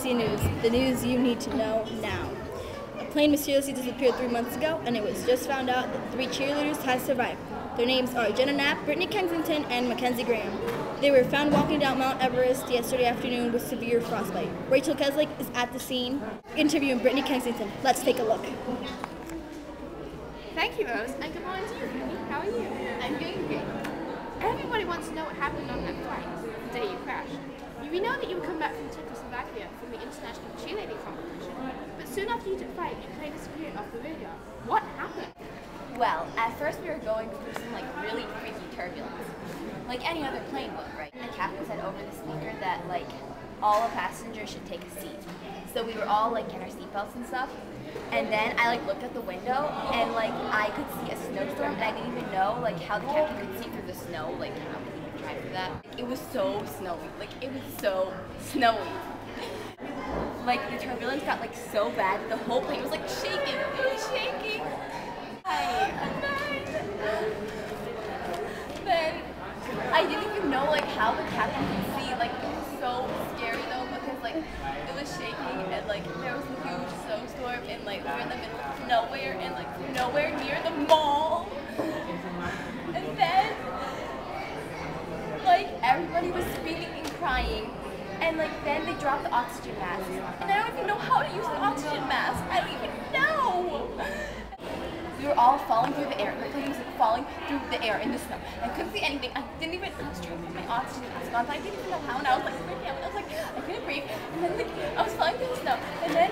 LRCABC News, the news you need to know now. A plane mysteriously disappeared 3 months ago, and it was just found out that 3 cheerleaders had survived. Their names are Jenna Knapp, Brittany Kensington, and Mackenzie Graham. They were found walking down Mount Everest yesterday afternoon with severe frostbite. Rachel Keslick is at the scene interviewing Brittany Kensington. Let's take a look. Thank you, Rose, and good morning to you, Brittany. How are you? I'm doing great. Everybody wants to know what happened on that flight, the day you crashed. We know that you come back from Czechoslovakia from the international cheerleading competition, but soon after you took flight, your plane disappeared off the radar. What happened? Well, at first we were going through some really freaky turbulence, like any other plane would, right? And the captain said over the speaker that all the passengers should take a seat. So we were all in our seatbelts and stuff. And then I looked at the window and I could see a snowstorm, and I didn't even know how the captain could see through the snow, how could he even drive through that? It was so snowy, it was so snowy. The turbulence got so bad that the whole plane was shaking. It was shaking. Then I didn't even know how the captain could see. It was so scary though, because it was shaking, and there was a huge snowstorm, and we were in the middle of nowhere, and nowhere near the mall. And then everybody was screaming and crying, and then they dropped the oxygen mask, and I don't even know how to use the oxygen mask. I don't even know. We were all falling through the air. My plane was falling through the air in the snow. I couldn't see anything. I was trying to put my oxygen mask on, but I didn't even know how, and I was freaking out. I was I couldn't breathe, and then I was falling through the snow, and then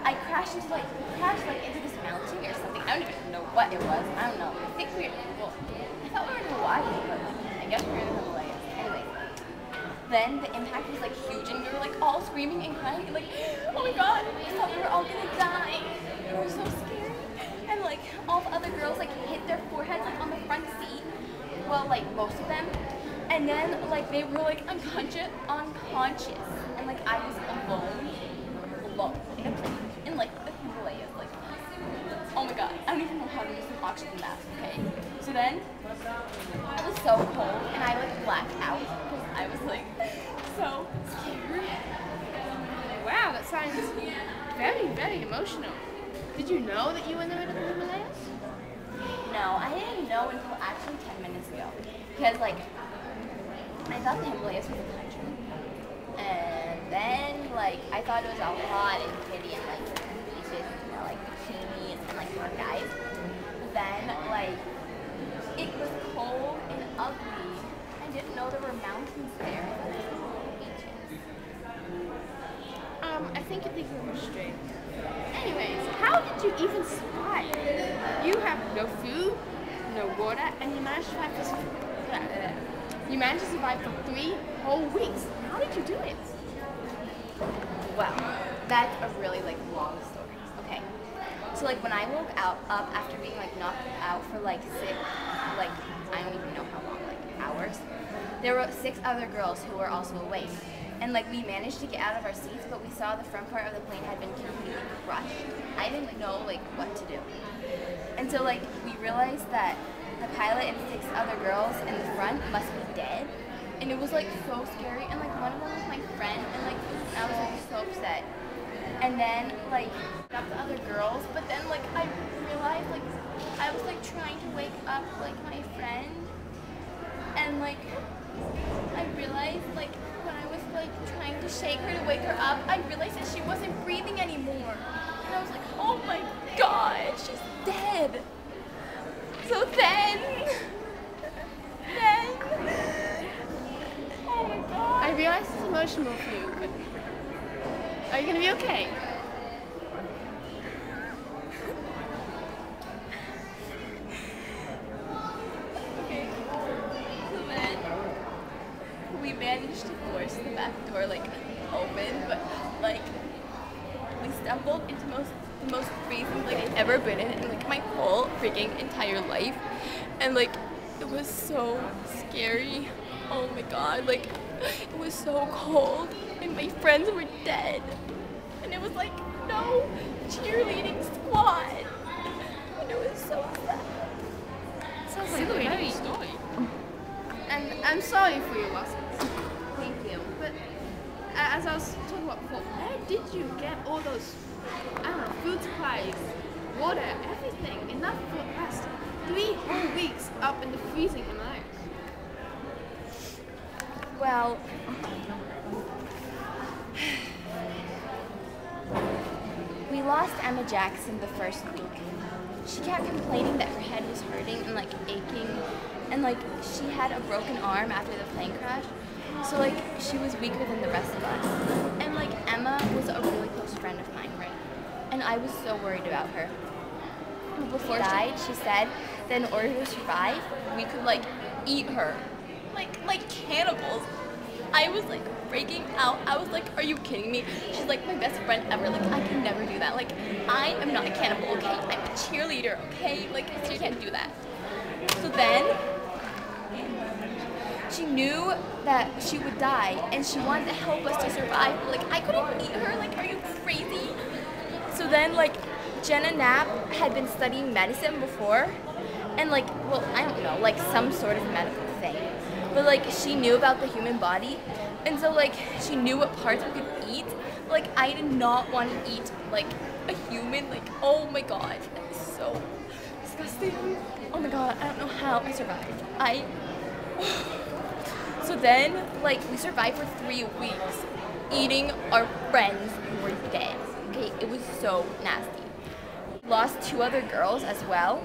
I crashed into into this mountain or something. I don't even know what it was. I don't know. I think I thought we were in Hawaii, but I guess we were in the Himalayas. Anyway, then the impact was huge, and we were all screaming and crying, and oh my god, I thought we were all gonna die. It was so scary. And all the other girls hit their foreheads on the front seat. Well, most of them. And then they were unconscious, and I was alone in a plane in the Himalayas. Oh my god, I don't even know how to use an oxygen mask. Okay, so then it was so cold, and I blacked out because I was so scared. Wow, that sounds very, very emotional. Did you know that you were in the middle of the Himalayas? No, I didn't know until actually 10 minutes ago, because I thought the Himalayas was a country, and then I thought it was all hot and pretty and beaches, bikinis and more guys. But then it was cold and ugly. I didn't know there were mountains there. I thought there were beaches. I think you're thinking of straight. Anyways, how did you even survive? You have no food, no water, and you managed to survive for 3 whole weeks. How did you do it? Well, that's a really long story. Okay, so when I woke up after being knocked out for 6, I don't even know how long, hours, there were 6 other girls who were also awake. And we managed to get out of our seats, but we saw the front part of the plane had been completely crushed. I didn't know what to do. And so we realized that the pilot and 6 other girls in the front must be dead. And it was so scary, and one of them was my friend, and I was so upset. And then got the other girls, but then I realized I was trying to wake up my friend, and I realized when I was trying to shake her to wake her up, I realized that she wasn't breathing anymore. And I was oh my god, she's dead. So then, oh my god. I realize it's emotional for you, but are you gonna be okay? Okay. So then we managed to force the back door open, but we stumbled into the most freezing I've ever been in my whole freaking entire life, and it was so scary. Oh my god, it was so cold, and my friends were dead, and it was no cheerleading squad, and it was so sad. Sounds like a very story. And I'm sorry for your losses. Thank you. But all those, I don't know, food supplies, water, everything, enough for the past 3 whole weeks up in the freezing Himalayas. Well, we lost Emma Jackson the first week. She kept complaining that her head was hurting and like aching, and like she had a broken arm after the plane crash. So like she was weaker than the rest of us. And like Emma was a really close friend of mine, right? And I was so worried about her. Before she died, she said that in order to survive, we could like eat her. Like cannibals. I was like breaking out. I was like, are you kidding me? She's like my best friend ever. Like I can never do that. Like I am not a cannibal, okay? I'm a cheerleader, okay? Like you can't do that. So then she knew that she would die and she wanted to help us to survive. But, like I couldn't eat her. Like are you crazy? So then like Jenna Knapp had been studying medicine before, and like, well, I don't know, like some sort of medical thing. But like she knew about the human body, and so like she knew what parts we could eat. Like I did not want to eat like a human. Like oh my god, that is so disgusting. Oh my god, I don't know how I survived. So then like we survived for 3 weeks, eating our friends who were dead. Okay, it was so nasty. We lost 2 other girls as well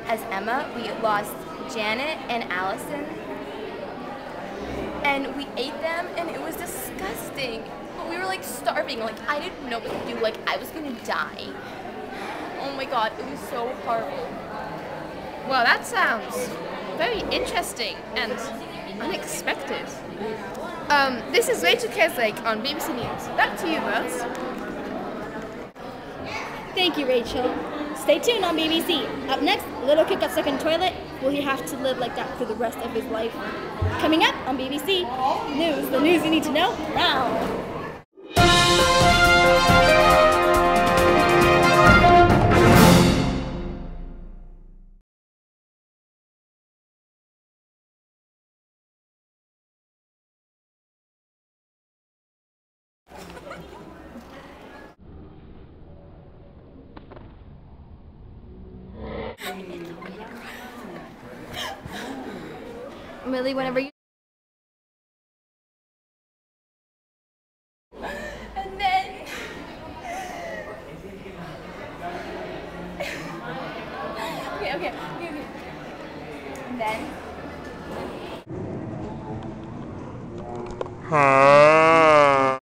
as Emma. We lost Janet and Allison. And we ate them and it was disgusting. But we were like starving. Like I didn't know what to do. Like I was gonna die. Oh my god, it was so horrible. Well, that sounds very interesting and unexpected. This is Rachel Keslake on BBC News. Back to you, Rose. Thank you, Rachel. Stay tuned on BBC. Up next, Little Kid got stuck in toilet. Will he have to live like that for the rest of his life? Coming up on BBC News, the news you need to know now. Millie, whenever you. And then. Okay. And then. Huh?